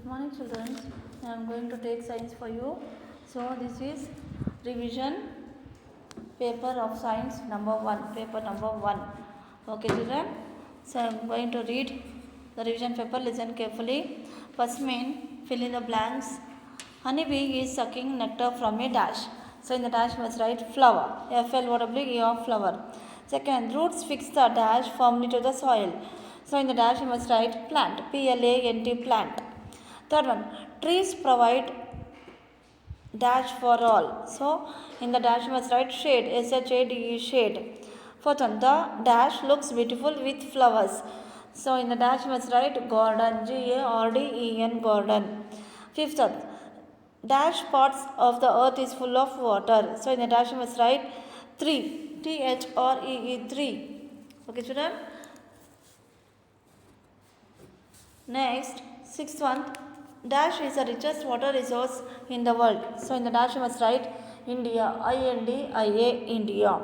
Morning children, I am going to take science for you. So this is revision paper of science number 1, paper number 1. Okay children, so I am going to read the revision paper, listen carefully. First main, fill in the blanks. Honeybee is sucking nectar from a dash. So in the dash must write flower, Flower, flower. Second, roots fix the dash firmly to the soil. So in the dash you must write plant, plant, plant. Third one, trees provide dash for all. So in the dash you must write shade, shade, shade. Fourth one, the dash looks beautiful with flowers. So in the dash you must write garden, Garden, garden. Fifth one, dash parts of the earth is full of water. So in the dash you must write 3, THREE, 3. Okay children. Next, sixth one, dash is the richest water resource in the world. So in the dash you must write India, INDIA, India.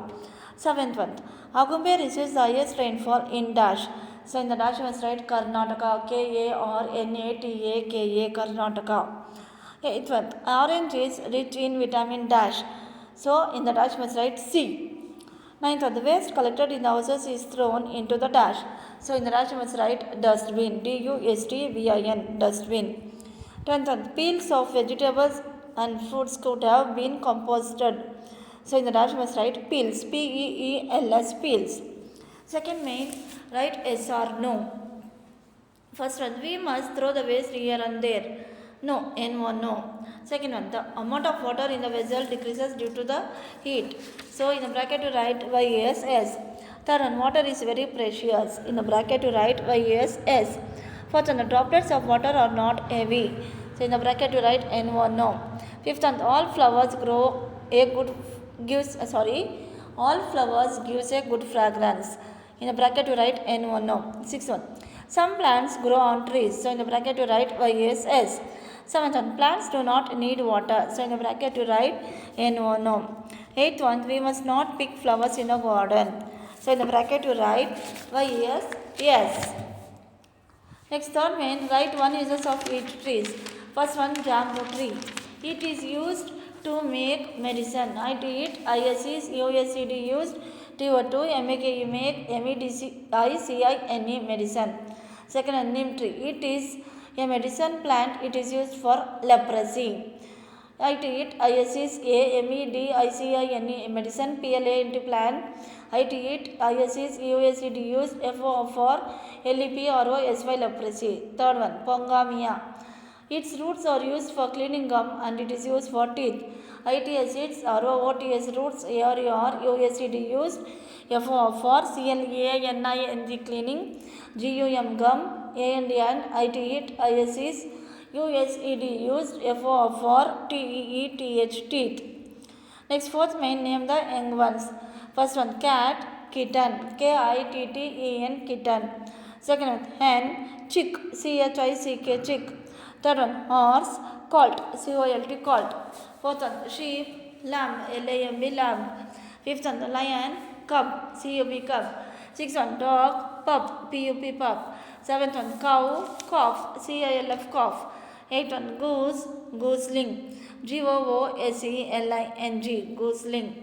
Seventh one, Agumbe receives the highest rainfall in dash. So in the dash you must write Karnataka, KARNATAKA, Karnataka. Eighth one, orange is rich in vitamin dash. So in the dash you must write C. Ninth one, the waste collected in the houses is thrown into the dash. So in the dash you must write dustbin, DUSTBIN, dustbin. 10th one, peels of vegetables and fruits could have been composted. So in the dash you must write peels, PEELS, peels. Second main, write yes or no. First one, we must throw the waste here and there. No, NO, no. Second one, the amount of water in the vessel decreases due to the heat. So in the bracket you write YES. Third one, water is very precious. In the bracket you write YES. Fourth one, the droplets of water are not heavy. So in the bracket you write NO, no. Fifth one, all flowers all flowers gives a good fragrance. In the bracket you write NO, no. Sixth one, some plants grow on trees. So in the bracket you write YES. Seventh one, plants do not need water. So in the bracket you write NO, no. Eighth one, we must not pick flowers in a garden. So in the bracket you write YES. Next third main, write one uses of each trees. First one, jambu tree. It is used to make medicine. ISES, USED used. TO2, make, MEDICINE, medicine. Second, neem tree. It is a medicine plant. It is used for leprosy. ISES, MEDICINE, medicine, PLA into plant. ISES, USED used, FO for LEPROSY, leprosy. Third one, Pongamia. Its roots are used for cleaning gum and it is used for teeth. ITS ROOTS roots ARR USED used, FO for CLANING cleaning, GUM gum, and ISES USED used, FO for TEETH teeth. Next fourth main, name the young ones. First one, cat, kitten, KITTEN, kitten. Second one, hen, chick, CHICK, chick. Third one, horse, colt, COLT, colt. Fourth one, sheep, lamb, LAMB, lamb. Fifth one, lion, cub, CUB, cub. Sixth one, dog, pup, PUP, pup. Seventh one, cow, calf, CILF, calf. Eighth one, goose, gooseling, GOOSELING, gooseling.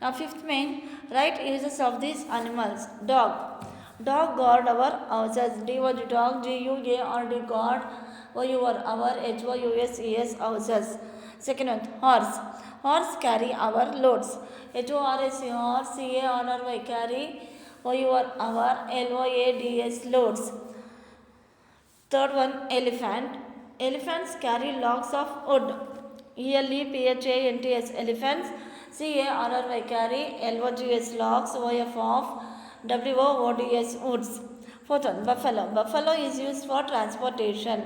Now fifth main, write uses of these animals. Dog. Dog guard our houses. DOG dog, GUARD guard, OUR our, HOUSES houses. Second one, horse. Horse carry our loads. HORS horse, CARRY carry, OUR our, LOADS loads. Third one, elephant. Elephants carry logs of wood. ELEPHANTS, elephants. CARRY carry, LOGS logs, OF of, WOODS woods. Fourth one, buffalo. Buffalo is used for transportation.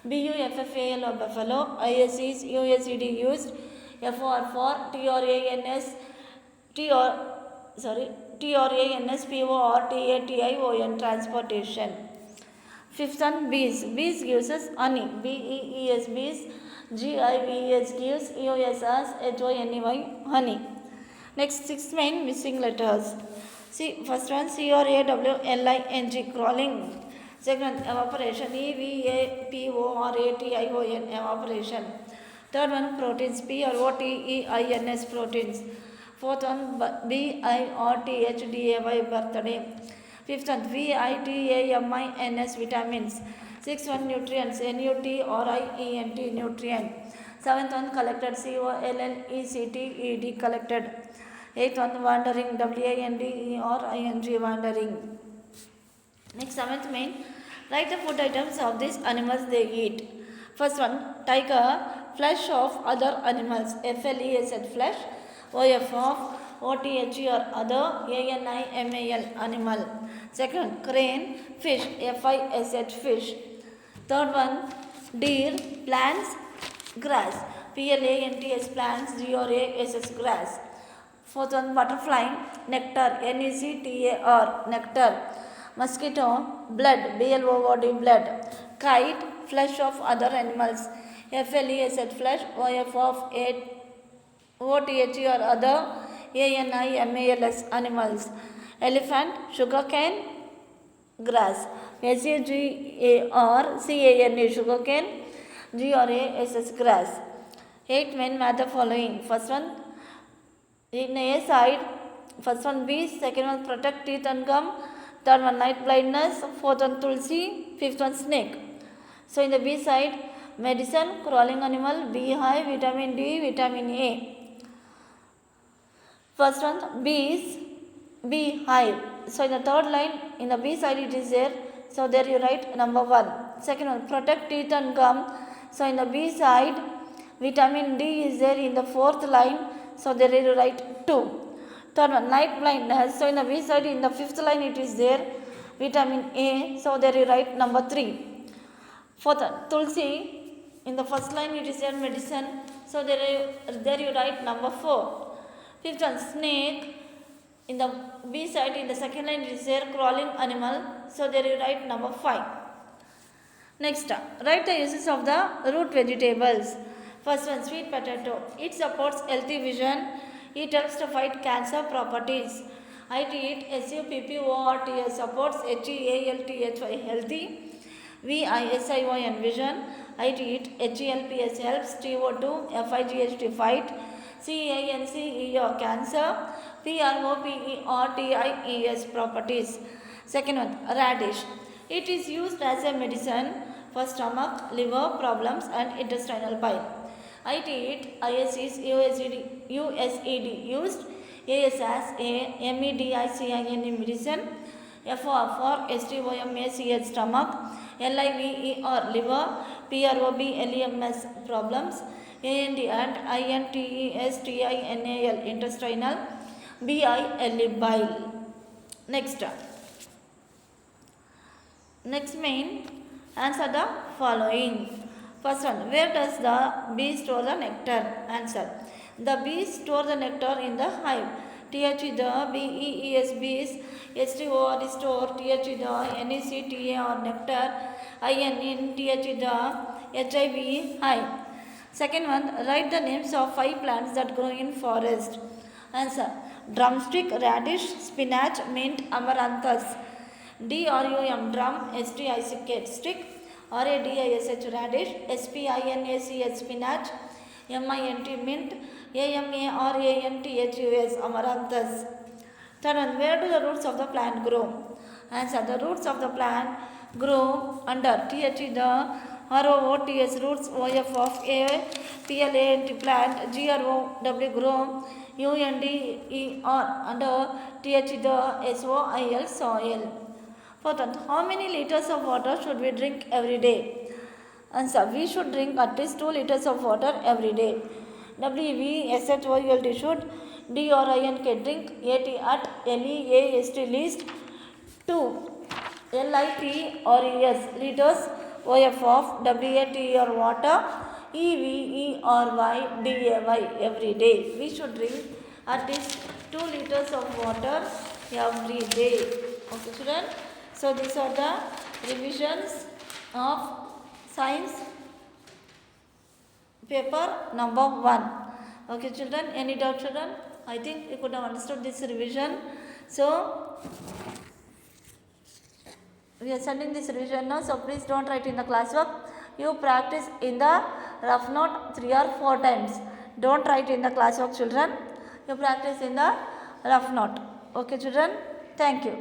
BUFFALO, buffalo. ISES USED used, FOR for TRANSPORTATION, transportation. Fifth one, bees. Bees gives us honey. BEES, bees. GIBES gives, EOSS, HONEY, honey. Next, six main missing letters. See, first one, CRAWLING, crawling. Second one, evaporation, EVAPORATION, evaporation. Third one, proteins, PROTEINS, proteins. Fourth one, BIRTHDAY, birthday. Fifth one, VITAMINS, vitamins. Sixth one, nutrients, NUTRIENT, nutrient. Seventh one, collected, COLLECTED, collected. Eighth one, wandering, WANDERING, wandering. Next, seventh main, write the food items of these animals they eat. First one, tiger, flesh of other animals, FLES, flesh, OF of OTHE or other, ANIMAL, animal. Second, crane, fish, FISH, fish. Third one, deer, plants, grass, PLANTS, plants, GRASS, grass. Fourth one, butterfly, nectar, NECTAR, nectar. Mosquito, blood, BLOOD, blood. Kite, flesh of other animals, FLES, flesh, OF of OTHE or other, ANIMALS, animals. Elephant, sugarcane, grass, SUGARCANE, sugarcane, GRASS, grass. 8 men match the following. First one, in A side, first one bees, second one protect teeth and gum, third one night blindness, fourth one tulsi, fifth one snake. So in the B side, medicine, crawling animal, beehive, vitamin D, vitamin A. First one bees, beehive. So in the third line, in the B side it is there. So there you write number 1. Second one, protect teeth and gum. So in the B side, vitamin D is there in the fourth line. So there you write 2. Third one, night blindness. So in the B side, in the fifth line it is there, vitamin A. So there you write number 3. Fourth one, tulsi. In the first line it is there, medicine. So there you write number 4. Fifth one, snake. In the B side, in the second line it is there, crawling animal. So there you write number 5. Next, write the uses of the root vegetables. First one, sweet potato. It supports healthy vision. It helps to fight cancer properties. IT, SUPPORTS, supports HEALTHY, healthy. VISION, vision. IT, HELPS, helps TO2, FIGHT, fight. CANCE, cancer. PROPERTIES, properties. Second one, radish. It is used as a medicine for stomach, liver problems and intestinal bile. IT, IS USED, used. AS as a MEDICIN, medicine. FO for STOMACH, stomach. LIVER, liver. PROBLEMS, problems. AND and INTESTINAL, intestinal. BILE, bile. Next main, answer the following. First one, where does the bee store the nectar? Answer. The bees store the nectar in the hive. TH the BEES, bees. STOR, store. TH the NECTA or nectar. IN TH the HIV, hive. Second one, write the names of 5 plants that grow in forest. Answer. Drumstick, radish, spinach, mint, amaranthus. DRUM, drum, STICK, stick. RADISH, radish. SPINACH, spinach. MINT, mint. AMARANTHUS, amaranthus. Third one, where do the roots of the plant grow? Answer. The roots of the plant grow under TH the ROOTS, roots. OF of a PLANT, plant. GROW, grow. UNDER, under TH the SOIL, soil. Fourth one, how many liters of water should we drink every day? Answer. We should drink at least 2 liters of water every day. WVSHOLD, should. DRINK, drink. AT, at. LEAST, least. 2. LITRES, liters. OF of WAT or water. EVERYDAY, every day. We should drink at least 2 liters of water every day. Okay, children. So these are the revisions of science paper number 1. Okay, children. Any doubt, children? I think you could have understood this revision. So we are sending this revision now, so please don't write in the classwork. You practice in the rough note 3 or 4 times. Don't write in the classwork, children. You practice in the rough note. Okay, children. Thank you.